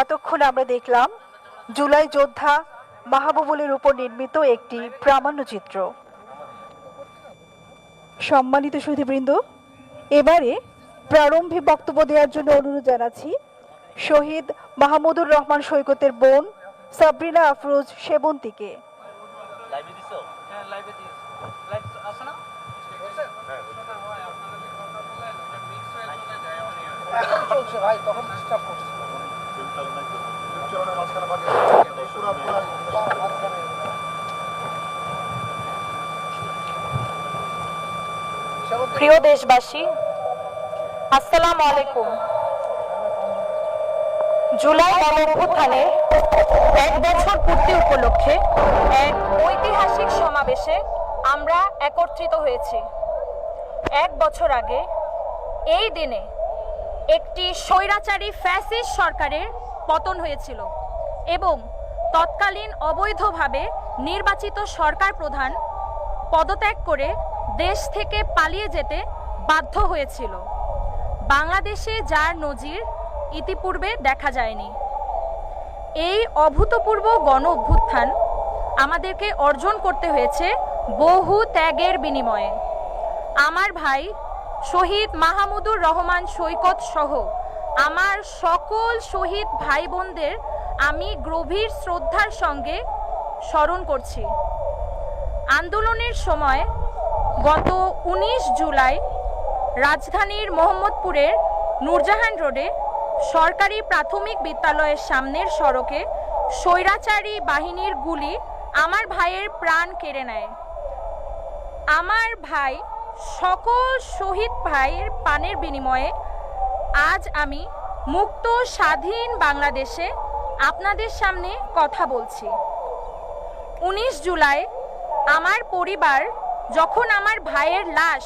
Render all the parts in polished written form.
এতক্ষণ আমরা দেখলাম জুলাই যোদ্ধা মাহবুবুলের উপর নির্মিত একটি প্রামাণ্যচিত্র। সম্মানিত সুধীবৃন্দ, এবারে প্রারম্ভিক বক্তব্য দেওয়ার জন্য অনুরোধ জানাচ্ছি শহীদ মাহমুদুর রহমান সৈকতের বোন সাবরিনা আফরোজ সেবন্তীকে। প্রিয় দেশবাসী, আসসালামু আলাইকুম। জুলাই গণঅভ্যুত্থানে 1 বছর পূর্তি উপলক্ষে এক ঐতিহাসিক সমাবেশে আমরা একত্রিত হয়েছি। 1 বছর আগে এই দিনে একটি স্বৈরাচারী ফ্যাসিস্ট সরকারের পতন হয়েছিল এবং তৎকালীন অবৈধভাবে নির্বাচিত সরকার প্রধান পদত্যাগ করে দেশ থেকে পালিয়ে যেতে বাধ্য হয়েছিল। বাংলাদেশে যার নজির ইতিপূর্বে দেখা যায়নি। এই অভূতপূর্ব গণ অভ্যুত্থান আমাদেরকে অর্জন করতে হয়েছে বহু ত্যাগের বিনিময়ে। আমার ভাই শহীদ মাহমুদুর রহমান সৈকত সহ আমার সকল শহীদ ভাই বোনদের আমি গভীর শ্রদ্ধার সঙ্গে স্মরণ করছি। আন্দোলনের সময় গত 19 জুলাই রাজধানীর মোহাম্মদপুরের নূরজাহান রোডে সরকারি প্রাথমিক বিদ্যালয়ের সামনের সড়কে স্বৈরাচারী বাহিনীর গুলি আমার ভাইয়ের প্রাণ কেড়ে নেয়। আমার ভাই সকল শহীদ ভাইয়ের প্রাণের বিনিময়ে আজ আমি মুক্ত স্বাধীন বাংলাদেশে আপনাদের সামনে কথা বলছি। 19 জুলাই আমার পরিবার যখন আমার ভাইয়ের লাশ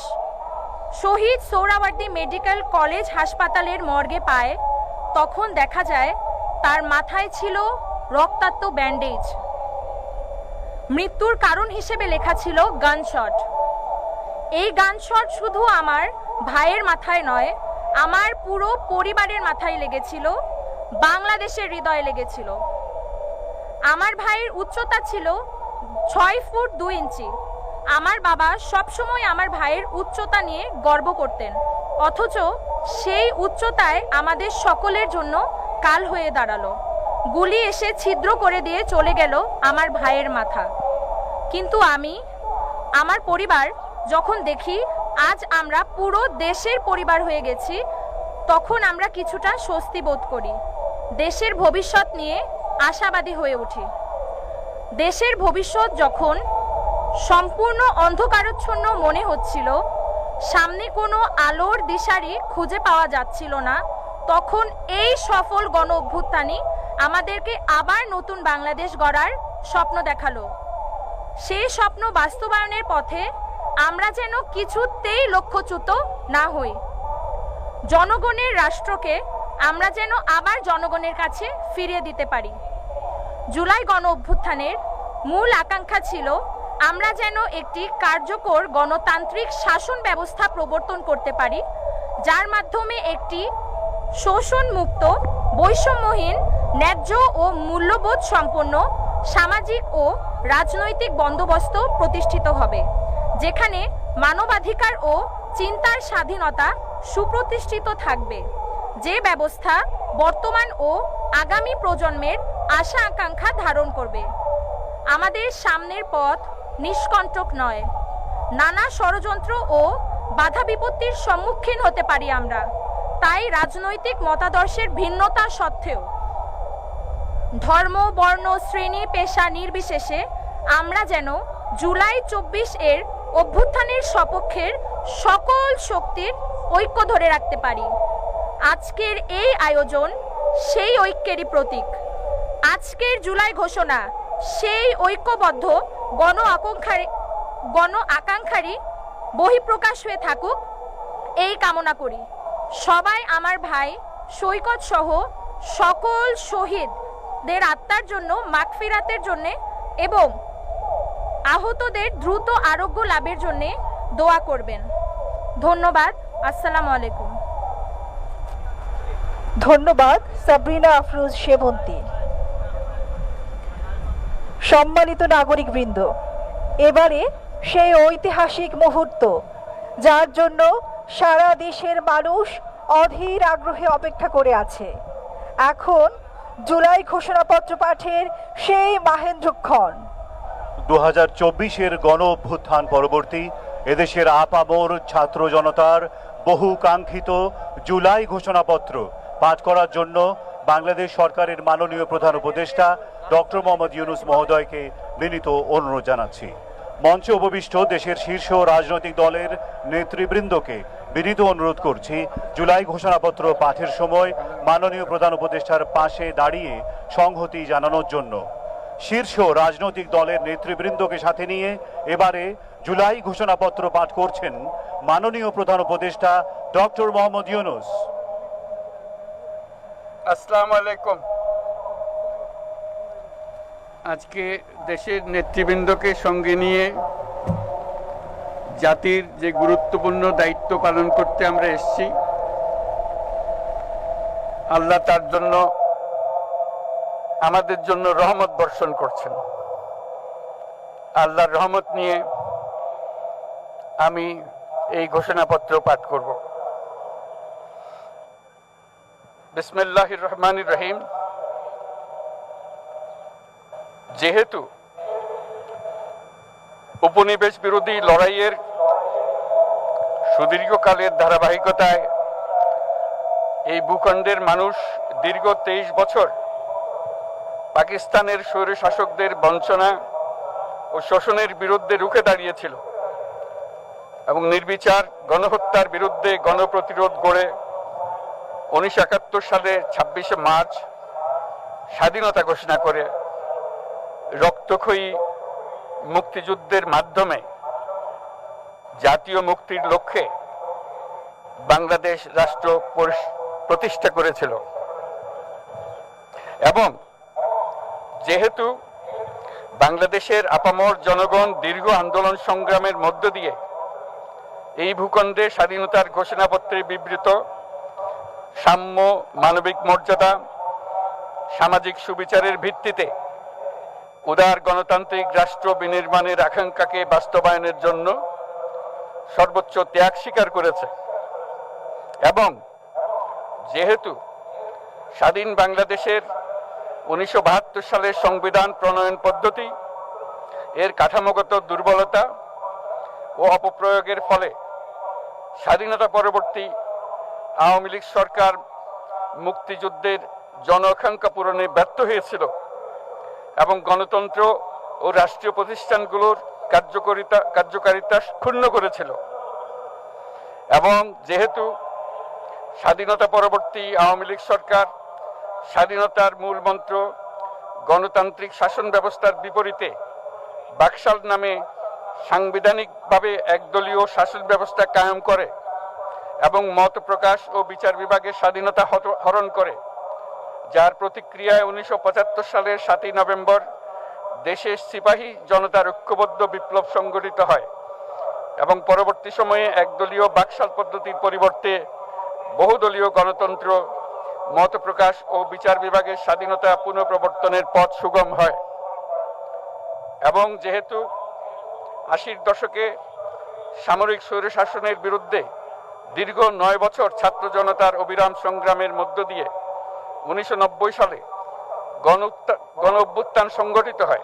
শহীদ সোহরাওয়ার্দী মেডিকেল কলেজ হাসপাতালের মর্গে পায়, তখন দেখা যায় তার মাথায় ছিল রক্তাক্ত ব্যান্ডেজ। মৃত্যুর কারণ হিসেবে লেখা ছিল গানশট। এই গানশট শুধু আমার ভাইয়ের মাথায় নয়, আমার পুরো পরিবারের মাথায় লেগেছিল, বাংলাদেশের হৃদয়ে লেগেছিল। আমার ভাইয়ের উচ্চতা ছিল 6 ফুট 2 ইঞ্চি। আমার বাবা সবসময় আমার ভাইয়ের উচ্চতা নিয়ে গর্ব করতেন, অথচ সেই উচ্চতায় আমাদের সকলের জন্য কাল হয়ে দাঁড়ালো। গুলি এসে ছিদ্র করে দিয়ে চলে গেল আমার ভাইয়ের মাথা। কিন্তু আমি, আমার পরিবার যখন দেখি আজ আমরা পুরো দেশের পরিবার হয়ে গেছি, তখন আমরা কিছুটা স্বস্তি বোধ করি। দেশের ভবিষ্যৎ নিয়ে আশাবাদী হয়ে উঠি। দেশের ভবিষ্যৎ যখন সম্পূর্ণ অন্ধকারাচ্ছন্ন মনে হচ্ছিল, সামনে কোনো আলোর দিশারি খুঁজে পাওয়া যাচ্ছিল না, তখন এই সফল গণ অভ্যুত্থানই আমাদেরকে আবার নতুন বাংলাদেশ গড়ার স্বপ্ন দেখালো। সেই স্বপ্ন বাস্তবায়নের পথে আমরা যেন কিছুতেই লক্ষ্যচ্যুত না হই। জনগণের রাষ্ট্রকে আমরা যেন আবার জনগণের কাছে ফিরিয়ে দিতে পারি। জুলাই গণ অভ্যুত্থানের মূল আকাঙ্ক্ষা ছিল আমরা যেন একটি কার্যকর গণতান্ত্রিক শাসন ব্যবস্থা প্রবর্তন করতে পারি, যার মাধ্যমে একটি শোষণমুক্ত, বৈষম্যহীন, ন্যায্য ও মূল্যবোধ সম্পন্ন সামাজিক ও রাজনৈতিক বন্দোবস্ত প্রতিষ্ঠিত হবে, যেখানে মানবাধিকার ও চিন্তার স্বাধীনতা সুপ্রতিষ্ঠিত থাকবে। যে ব্যবস্থা বর্তমান ও আগামী প্রজন্মের আশা আকাঙ্ক্ষা ধারণ করবে। আমাদের সামনের পথ নিষ্কণ্টক নয়। নানা ষড়যন্ত্র ও বাধা বিপত্তির সম্মুখীন হতে পারি আমরা। তাই রাজনৈতিক মতাদর্শের ভিন্নতা সত্ত্বেও, ধর্ম, বর্ণ, শ্রেণী, পেশা নির্বিশেষে আমরা যেন জুলাই 24 এর অভ্যুত্থানের সপক্ষের সকল শক্তির ঐক্য ধরে রাখতে পারি। আজকের এই আয়োজন সেই ঐক্যেরই প্রতীক। আজকের জুলাই ঘোষণা সেই ঐক্যবদ্ধ গণ আকাঙ্ক্ষারই বহিঃপ্রকাশ হয়ে থাকুক, এই কামনা করি। সবাই আমার ভাই সৈকত সহ সকল শহীদদের আত্মার জন্য মাগফিরাতের জন্য এবং আহতদের দ্রুত আরোগ্য লাভের জন্য দোয়া করবেন। ধন্যবাদ। আসসালামু আলাইকুম। ধন্যবাদ সাবরিনা আফরোজ সেবন্তী। সম্মানিত নাগরিকবৃন্দ, এবারে সেই ঐতিহাসিক মুহূর্ত যার জন্য সারা দেশের মানুষ অধীর আগ্রহে অপেক্ষা করে আছে। এখন জুলাই ঘোষণাপত্র পাঠের সেই মাহেন্দ্রক্ষণ। 2024-এর গণ অভ্যুত্থান পরবর্তী এদেশের আপামর ছাত্র জনতার বহু কাঙ্ক্ষিত জুলাই ঘোষণাপত্র পাঠ করার জন্য বাংলাদেশ সরকারের মাননীয় প্রধান উপদেষ্টা ডক্টর মোহাম্মদ ইউনূস মহোদয়কে বিনীত অনুরোধ জানাচ্ছি। মঞ্চে উপবিষ্ট দেশের শীর্ষ রাজনৈতিক দলের নেতৃবৃন্দকে বিনীত অনুরোধ করছি জুলাই ঘোষণাপত্র পাঠের সময় মাননীয় প্রধান উপদেষ্টার পাশে দাঁড়িয়ে সংহতি জানানোর জন্য। শীর্ষ রাজনৈতিক দলের নেতৃবৃন্দকে সাথে নিয়ে এবারে জুলাই ঘোষণাপত্র পাঠ করছেন মাননীয় প্রধান উপদেষ্টা ডক্টর মোহাম্মদ ইউনূস। আসসালামু আলাইকুম। আজকে দেশের নেতৃবৃন্দকে সঙ্গে নিয়ে জাতির যে গুরুত্বপূর্ণ দায়িত্ব পালন করতে আমরা এসেছি, আল্লাহ তার জন্য আমাদের জন্য রহমত বর্ষণ করছেন। আল্লাহর রহমত নিয়ে আমি এই ঘোষণাপত্র পাঠ করব। বিসমিল্লাহির রহমানির রহিম। যেহেতু উপনিবেশ বিরোধী লড়াইয়ের সুদীর্ঘকালের ধারাবাহিকতায় এই ভূখণ্ডের মানুষ দীর্ঘ 23 বছর পাকিস্তানের স্বৈরশাসকদের বঞ্চনা ও শোষণের বিরুদ্ধে রুখে দাঁড়িয়েছিল এবং নির্বিচার গণহত্যার বিরুদ্ধে গণপ্রতিরোধ গড়ে 1971 সালে 26শে মার্চ স্বাধীনতা ঘোষণা করে রক্তক্ষয়ী মুক্তিযুদ্ধের মাধ্যমে জাতীয় মুক্তির লক্ষ্যে বাংলাদেশ রাষ্ট্র প্রতিষ্ঠা করেছিল। এবং যেহেতু বাংলাদেশের আপামর জনগণ দীর্ঘ আন্দোলন সংগ্রামের মধ্য দিয়ে এই ভূখণ্ডে স্বাধীনতার ঘোষণাপত্রে বিবৃত সাম্য, মানবিক মর্যাদা, সামাজিক সুবিচারের ভিত্তিতে উদার গণতান্ত্রিক রাষ্ট্র বিনির্মাণের আকাঙ্ক্ষাকে বাস্তবায়নের জন্য সর্বোচ্চ ত্যাগ স্বীকার করেছে। এবং যেহেতু স্বাধীন বাংলাদেশের 1972 সালের সংবিধান প্রণয়ন পদ্ধতি এর কাঠামোগত দুর্বলতা ও অপপ্রয়োগের ফলে স্বাধীনতা পরবর্তী আওয়ামী লীগ সরকার মুক্তিযুদ্ধের জন আকাঙ্ক্ষা পূরণে ব্যর্থ হয়েছিল এবং গণতন্ত্র ও রাষ্ট্রীয় প্রতিষ্ঠানগুলোর কার্যকারিতা ক্ষুণ্ণ করেছিল। এবং যেহেতু স্বাধীনতা পরবর্তী আওয়ামী লীগ সরকার স্বাধীনতার মূল মন্ত্র গণতান্ত্রিক শাসন ব্যবস্থার বিপরীতে বাকশাল নামে সাংবিধানিকভাবে একদলীয় শাসন ব্যবস্থা কায়েম করে এবং মত প্রকাশ ও বিচার বিভাগের স্বাধীনতা হরণ করে, যার প্রতিক্রিয়ায় 1975 সালের 7ই নভেম্বর দেশের সিপাহী জনতার ঐক্যবদ্ধ বিপ্লব সংগঠিত হয় এবং পরবর্তী সময়ে একদলীয় বাকশাল পদ্ধতির পরিবর্তে বহুদলীয় গণতন্ত্র, মত প্রকাশ ও বিচার বিভাগের স্বাধীনতা পুনঃপ্রবর্তনের পথ সুগম হয়। এবং যেহেতু 80-র দশকে সামরিক স্বৈরশাসনের বিরুদ্ধে দীর্ঘ 9 বছর ছাত্র জনতার অবিরাম সংগ্রামের মধ্য দিয়ে 1990 সালে গণ অভ্যুত্থান সংগঠিত হয়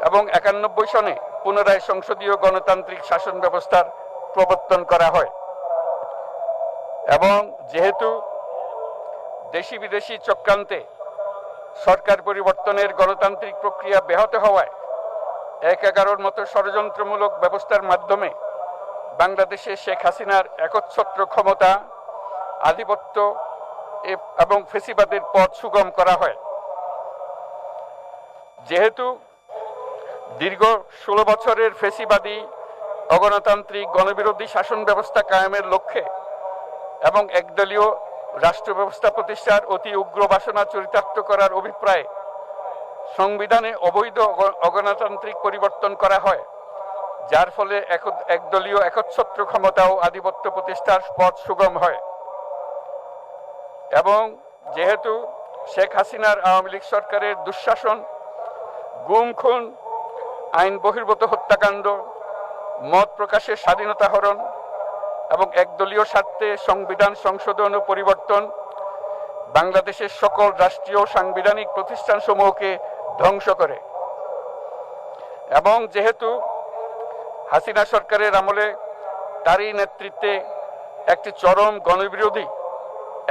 এবং 91 সনে পুনরায় সংসদীয় গণতান্ত্রিক শাসন ব্যবস্থার প্রবর্তন করা হয়। এবং যেহেতু দেশি বিদেশি চক্রান্তে সরকার পরিবর্তনের গণতান্ত্রিক প্রক্রিয়া ব্যাহত হওয়ায় 1/11-র মতো ষড়যন্ত্রমূলক ব্যবস্থার মাধ্যমে বাংলাদেশে শেখ হাসিনার একচ্ছত্র ক্ষমতা, আধিপত্য এবং ফেসিবাদের পথ সুগম করা হয়। যেহেতু দীর্ঘ 16 বছরের ফেসিবাদী অগণতান্ত্রিক গণবিরোধী শাসন ব্যবস্থা কায়েমের লক্ষ্যে এবং একদলীয় রাষ্ট্র ব্যবস্থা প্রতিষ্ঠার অতি উগ্র বাসনা চরিতার্থ করার অভিপ্রায়ে সংবিধানে অবৈধ অগণতান্ত্রিক পরিবর্তন করা হয়, যার ফলে একদলীয় একচ্ছত্র ক্ষমতা ও আধিপত্য প্রতিষ্ঠার পথ সুগম হয়। এবং যেহেতু শেখ হাসিনার আওয়ামী লীগ সরকারের দুঃশাসন, গুম খুন, আইন বহির্ভূত হত্যাকাণ্ড, মত প্রকাশের স্বাধীনতা হরণ এবং একদলীয় স্বার্থে সংবিধান সংশোধন ও পরিবর্তন বাংলাদেশের সকল রাষ্ট্রীয় সাংবিধানিক প্রতিষ্ঠানসমূহকে ধ্বংস করে। এবং যেহেতু হাসিনা সরকারের আমলে তারই নেতৃত্বে একটি চরম গণবিরোধী,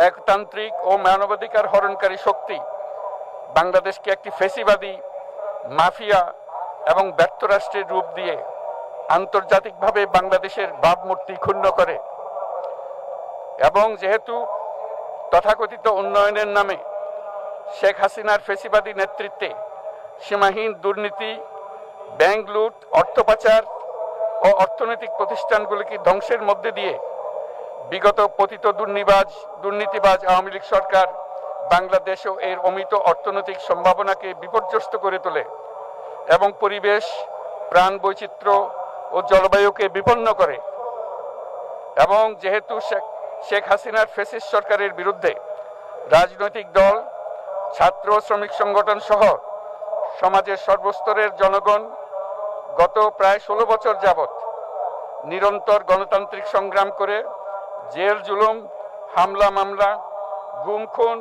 একতান্ত্রিক ও মানবাধিকার হরণকারী শক্তি বাংলাদেশকে একটি ফ্যাসিবাদী, মাফিয়া এবং ব্যর্থ রাষ্ট্রের রূপ দিয়ে আন্তর্জাতিকভাবে বাংলাদেশের ভাবমূর্তি ক্ষুণ্ণ করে, এবং যেহেতু তথাকথিত উন্নয়নের নামে শেখ হাসিনার ফ্যাসিবাদী নেতৃত্বে সীমাহীন দুর্নীতি, ব্যাংক লুট, অর্থ পাচার ও অর্থনৈতিক প্রতিষ্ঠানগুলিকে ধ্বংসের মধ্যে দিয়ে বিগত পতিত দুর্নীতিবাজ আওয়ামী লীগ সরকার বাংলাদেশ ও এর অমিত অর্থনৈতিক সম্ভাবনাকে বিপর্যস্ত করে তোলে এবং পরিবেশ, প্রাণ বৈচিত্র্য ও জলবায়ুকে বিপন্ন করে। এবং যেহেতু শেখ হাসিনার ফ্যাসিস্ট সরকারের বিরুদ্ধে রাজনৈতিক দল, ছাত্র শ্রমিক সংগঠন সহ সমাজের সর্বস্তরের জনগণ গত প্রায় 16 বছর যাবৎ নিরন্তর গণতান্ত্রিক সংগ্রাম করে জেল জুলুম, হামলা মামলা, গুম খুন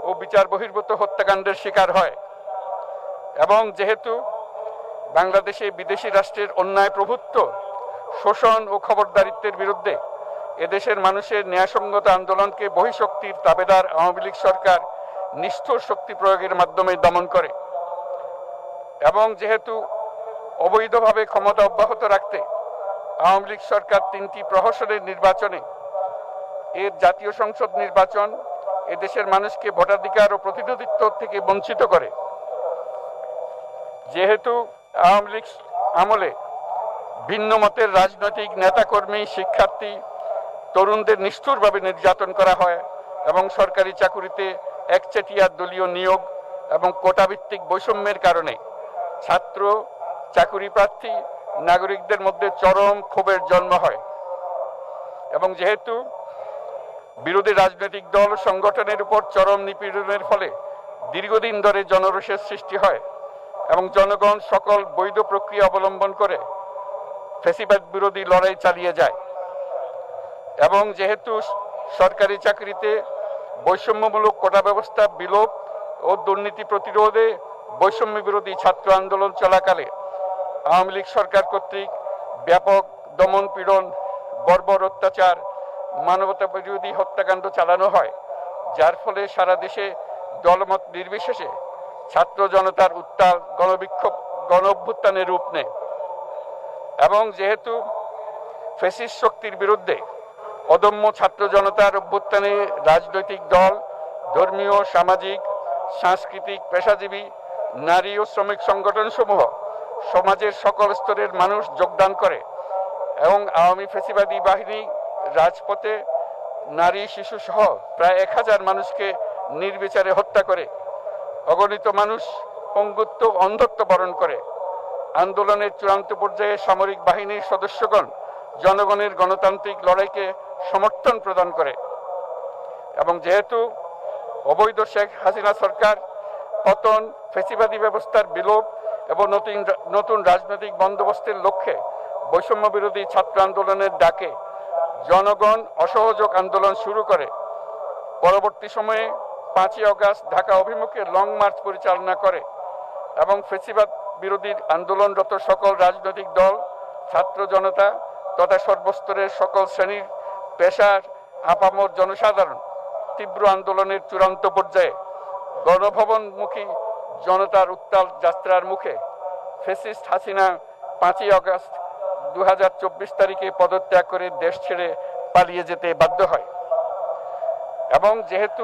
ও বিচার বহির্ভূত হত্যাকাণ্ডের শিকার হয়, এবং যেহেতু বাংলাদেশে বিদেশি রাষ্ট্রের অন্যায় প্রভুত্ব, শোষণ ও খবরদারিত্বের বিরুদ্ধে এদেশের মানুষের ন্যায়সঙ্গত আন্দোলনকে বহিঃশক্তির তাবেদার আওয়ামী লীগ সরকার নিষ্ঠুর শক্তি প্রয়োগের মাধ্যমে দমন করে, এবং যেহেতু অবৈধভাবে ক্ষমতা অব্যাহত রাখতে আওয়ামী লীগ সরকার 3টি প্রহসনের নির্বাচনে এর জাতীয় সংসদ নির্বাচন এদেশের মানুষকে ভোটাধিকার ও প্রতিনিধিত্ব থেকে বঞ্চিত করে, যেহেতু আওয়ামী লীগ আমলে ভিন্ন মতের রাজনৈতিক নেতাকর্মী, শিক্ষার্থী, তরুণদের নিষ্ঠুরভাবে নির্যাতন করা হয় এবং সরকারি চাকুরিতে একচেটিয়া দলীয় নিয়োগ এবং কোটাভিত্তিক বৈষম্যের কারণে ছাত্র, চাকুরি প্রার্থী, নাগরিকদের মধ্যে চরম ক্ষোভের জন্ম হয়, এবং যেহেতু বিরোধী রাজনৈতিক দল সংগঠনের উপর চরম নিপীড়নের ফলে দীর্ঘদিন ধরে জনরোষের সৃষ্টি হয় এবং জনগণ সকল বৈধ প্রক্রিয়া অবলম্বন করে ফ্যাসিবাদ বিরোধী লড়াই চালিয়ে যায়, এবং যেহেতু সরকারি চাকরিতে বৈষম্যমূলক কোটা ব্যবস্থা বিলোপ ও দুর্নীতি প্রতিরোধে বৈষম্য বিরোধী ছাত্র আন্দোলন চলাকালে আওয়ামী লীগ সরকার কর্তৃক ব্যাপক দমন পীড়ন, বর্বর অত্যাচার, মানবতা বিরোধী হত্যাকাণ্ড চালানো হয়, যার ফলে সারা দেশে দলমত নির্বিশেষে ছাত্র জনতার উত্তাল গণবিক্ষোভ, গণ অভ্যুত্থানের রূপ নেয়, এবং যেহেতু ফ্যাসিস্ট শক্তির বিরুদ্ধে অদম্য ছাত্র জনতার অভ্যুত্থানে রাজনৈতিক দল, ধর্মীয়, সামাজিক, সাংস্কৃতিক, পেশাজীবী, নারী ও শ্রমিক সংগঠন সমূহ সমাজের সকল স্তরের মানুষ যোগদান করে এবং আওয়ামী ফ্যাসিবাদী বাহিনী রাজপথে নারী, শিশু সহ প্রায় 1000 মানুষকে নির্বিচারে হত্যা করে, অগণিত মানুষ পঙ্গুত্ব, অন্ধত্ব বরণ করে। আন্দোলনের চূড়ান্ত পর্যায়ে সামরিক বাহিনীর সদস্যগণ জনগণের গণতান্ত্রিক লড়াইকে সমর্থন প্রদান করে, এবং যেহেতু অবৈধ শেখ হাসিনা সরকার পতন, ফ্যাসিবাদী ব্যবস্থার বিলোপ এবং নতুন রাজনৈতিক বন্দোবস্তের লক্ষ্যে বৈষম্য বিরোধী ছাত্র আন্দোলনের ডাকে জনগণ অসহযোগ আন্দোলন শুরু করে, পরবর্তী সময়ে 5ই আগস্ট ঢাকা অভিমুখে লং মার্চ পরিচালনা করে এবং ফ্যাসিবাদ বিরোধী আন্দোলনরত সকল রাজনৈতিক দল, ছাত্র জনতা তথা সর্বস্তরের সকল শ্রেণীর পেশার আপামর জনসাধারণ তীব্র আন্দোলনের চূড়ান্ত পর্যায়ে গণভবনমুখী জনতার উত্তাল যাত্রার মুখে ফ্যাসিস্ট হাসিনা 5ই আগস্ট 2024 তারিখে পদত্যাগ করে দেশ ছেড়ে পালিয়ে যেতে বাধ্য হয়, এবং যেহেতু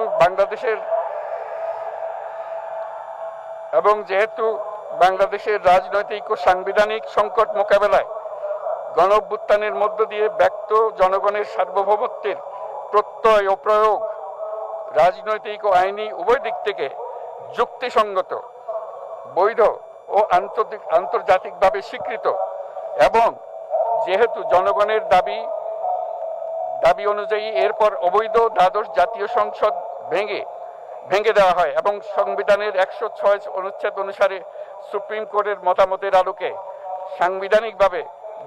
বাংলাদেশের রাজনৈতিক ও সাংবিধানিক সংকট মোকাবেলায় গণ অভ্যুত্থানের মধ্য দিয়ে ব্যক্ত জনগণের সার্বভৌমত্বের প্রত্যয় ও প্রয়োগ রাজনৈতিক ও আইনি উভয় দিক থেকে যুক্তিসঙ্গত, বৈধ ও আন্তর্জাতিকভাবে স্বীকৃত, এবং যেহেতু জনগণের দাবি অনুযায়ী এরপর অবৈধ দ্বাদশ জাতীয় সংসদ ভেঙে ভেঙে দেওয়া হয় এবং সংবিধানের 106 অনুচ্ছেদ অনুসারে সুপ্রিম কোর্টের মতামতের আলোকে সাংবিধানিকভাবে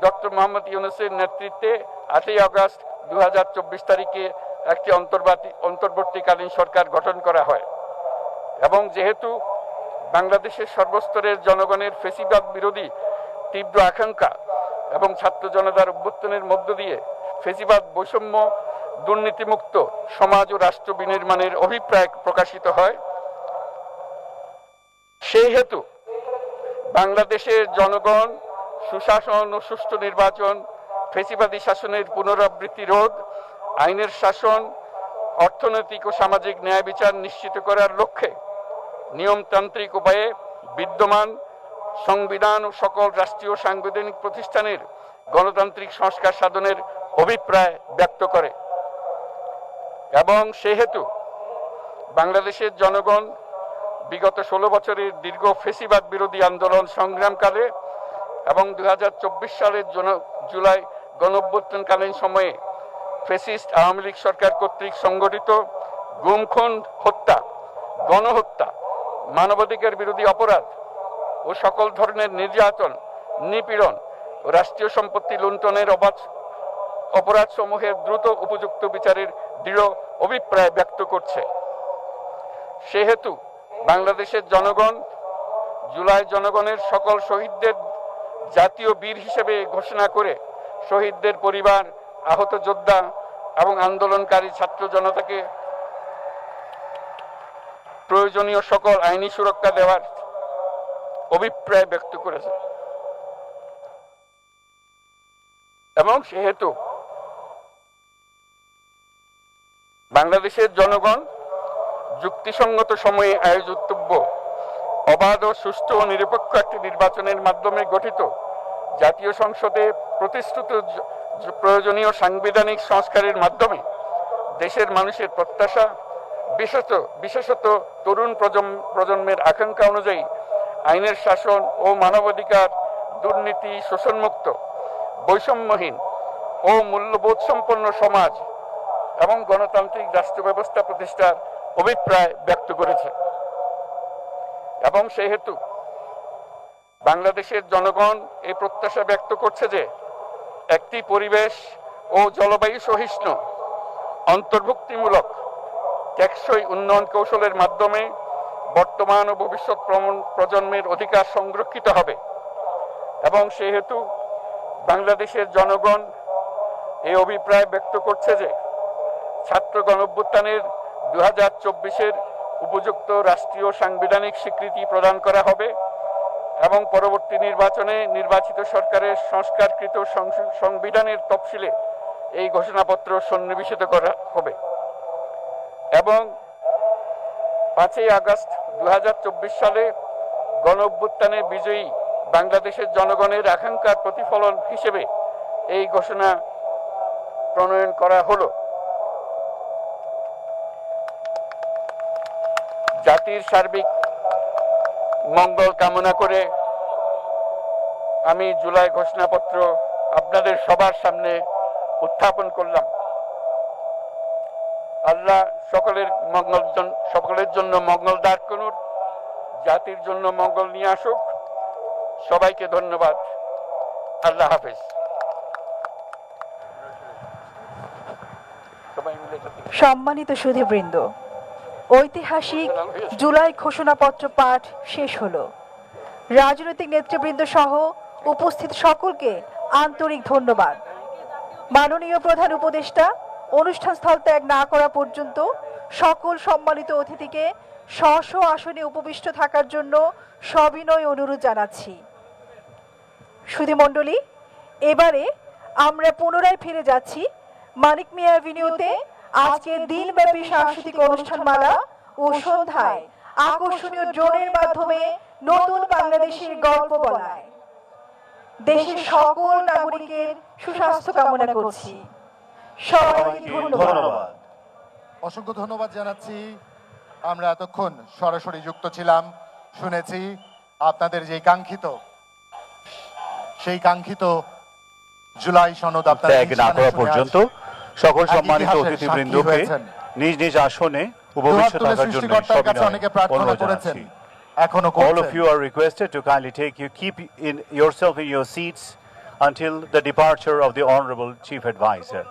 ডক্টর মোহাম্মদ ইউনূসের নেতৃত্বে 8ই আগস্ট 2024 তারিখে একটি অন্তর্বর্তীকালীন সরকার গঠন করা হয়। এবং যেহেতু বাংলাদেশের সর্বস্তরের জনগণের ফ্যাসিবাদ বিরোধী তীব্র আকাঙ্ক্ষা এবং ছাত্র জনতার অভ্যুত্থানের মধ্য দিয়ে ফ্যাসিবাদ বৈষম্য দুর্নীতিমুক্ত সমাজ ও রাষ্ট্র বিনির্মাণের অভিপ্রায় প্রকাশিত হয়, সেই হেতু বাংলাদেশের জনগণ সুশাসন ও সুষ্ঠু নির্বাচন, ফ্যাসিবাদী শাসনের পুনরাবৃত্তি রোধ, আইনের শাসন, অর্থনৈতিক ও সামাজিক ন্যায় বিচার নিশ্চিত করার লক্ষ্যে নিয়মতান্ত্রিক উপায়ে বিদ্যমান সংবিধান ও সকল রাষ্ট্রীয় সাংবিধানিক প্রতিষ্ঠানের গণতান্ত্রিক সংস্কার সাধনের অভিপ্রায় ব্যক্ত করে। এবং সেহেতু বাংলাদেশের জনগণ বিগত 16 বছরের দীর্ঘ ফ্যাসিবাদ বিরোধী আন্দোলন সংগ্রামকালে এবং 2024 সালের জুলাই গণঅভ্যুত্থানকালীন সময়ে ফ্যাসিস্ট আওয়ামী লীগ সরকার কর্তৃক সংগঠিত গুম খুন, হত্যা, গণহত্যা, মানবাধিকার বিরোধী অপরাধ ও সকল ধরনের নির্যাতন, নিপীড়ন ও রাষ্ট্রীয় সম্পত্তি লুণ্ঠনের অপরাধ সমূহের দ্রুত উপযুক্ত বিচারের দৃঢ় অভিপ্রায় ব্যক্ত করছে। সেহেতু বাংলাদেশের জনগণ জুলাই জনগণের সকল শহীদদের জাতীয় বীর হিসেবে ঘোষণা করে শহীদদের পরিবার, আহত যোদ্ধা এবং আন্দোলনকারী ছাত্র জনতাকে প্রয়োজনীয় সকল আইনি সুরক্ষা দেওয়ার অভিপ্রায় ব্যক্ত করেছে। এবং সেহেতু বাংলাদেশের জনগণ যুক্তিসঙ্গত সময়ে আয়োজিতব্য অবাধ ও সুষ্ঠু ও নিরপেক্ষ একটি নির্বাচনের মাধ্যমে গঠিত জাতীয় সংসদে প্রতিশ্রুত প্রয়োজনীয় সাংবিধানিক সংস্কারের মাধ্যমে দেশের মানুষের প্রত্যাশা, বিশেষত তরুণ প্রজন্মের আকাঙ্ক্ষা অনুযায়ী আইনের শাসন ও মানবাধিকার, দুর্নীতি, শোষণমুক্ত, বৈষম্যহীন ও মূল্যবোধ সম্পন্ন সমাজ এবং গণতান্ত্রিক রাষ্ট্র ব্যবস্থা প্রতিষ্ঠার অভিপ্রায় ব্যক্ত করেছে। এবং সেহেতু বাংলাদেশের জনগণ এই প্রত্যাশা ব্যক্ত করছে যে একটি পরিবেশ ও জলবায়ু সহিষ্ণু, অন্তর্ভুক্তিমূলক, টেকসই উন্নয়ন কৌশলের মাধ্যমে বর্তমান ও ভবিষ্যৎ প্রজন্মের অধিকার সংরক্ষিত হবে। এবং সেহেতু বাংলাদেশের জনগণ এই অভিপ্রায় ব্যক্ত করছে যে ছাত্র গণঅভ্যুত্থানের 2024-এর উপযুক্ত রাষ্ট্রীয় সাংবিধানিক স্বীকৃতি প্রদান করা হবে এবং পরবর্তী নির্বাচনে নির্বাচিত সরকারের সংস্কারকৃত সংবিধানের তফসিলে এই ঘোষণাপত্র সন্নিবেশিত করা হবে। এবং 5ই আগস্ট 2024 সালে গণঅভ্যুত্থানে বিজয়ী বাংলাদেশের জনগণের আকাঙ্ক্ষার প্রতিফলন হিসেবে এই ঘোষণা প্রণয়ন করা হলো। জাতির সার্বিক মঙ্গল কামনা করে আমি জুলাই ঘোষণাপত্র আপনাদের সবার সামনে উত্থাপন করলাম। আল্লাহ সকলের জন্য মঙ্গল দান করুন, জাতির জন্য মঙ্গল নিয়ে আসুক। সবাইকে ধন্যবাদ। আল্লাহ হাফেজ। সম্মানিত সুধীবৃন্দ, ঐতিহাসিক জুলাই ঘোষণাপত্র পাঠ শেষ হলো। রাজনৈতিক নেতৃবৃন্দ সহ উপস্থিত সকলকে আন্তরিক ধন্যবাদ। মাননীয় প্রধান উপদেষ্টা অনুষ্ঠান স্থল ত্যাগ না করা পর্যন্ত সকল সম্মানিত অতিথিকে স্ব আসনে উপবিষ্ট থাকার জন্য সবিনয় অনুরোধ জানাচ্ছি। সুধীমণ্ডলী, এবারে আমরা পুনরায় ফিরে যাচ্ছি মানিক মিয়া অ্যাভিনিউতে আজকের দিনব্যাপী সাংস্কৃতিক অনুষ্ঠানমালা ও সন্ধ্যায় আকর্ষণীয় ড্রোনের মাধ্যমে নতুন বাংলাদেশের গল্প বলায়। দেশের সকল নাগরিকের সুস্বাস্থ্য কামনা করছি। সবাইকে ধন্যবাদ। অসংখ্য ধন্যবাদ জানাচ্ছি। আমরা এতক্ষণ সরাসরি যুক্ত ছিলাম, শুনেছি আপনাদের যে কাঙ্ক্ষিত জুলাই সনদ ত্যাগ না করা পর্যন্ত সকল সম্মানিত অতিথিবৃন্দকে নিজ নিজ আসনে উপবিষ্ট দুহাত তুলে থাকার জন্য সৃষ্টিকর্তার কাছে সবিনয়ে অনেকে প্রার্থনা অনুরোধ করেছেন, জানাচ্ছি। এখনো All of করছেন। you are requested to kindly keep in yourself in your seats until the departure of the Honorable Chief Advisor.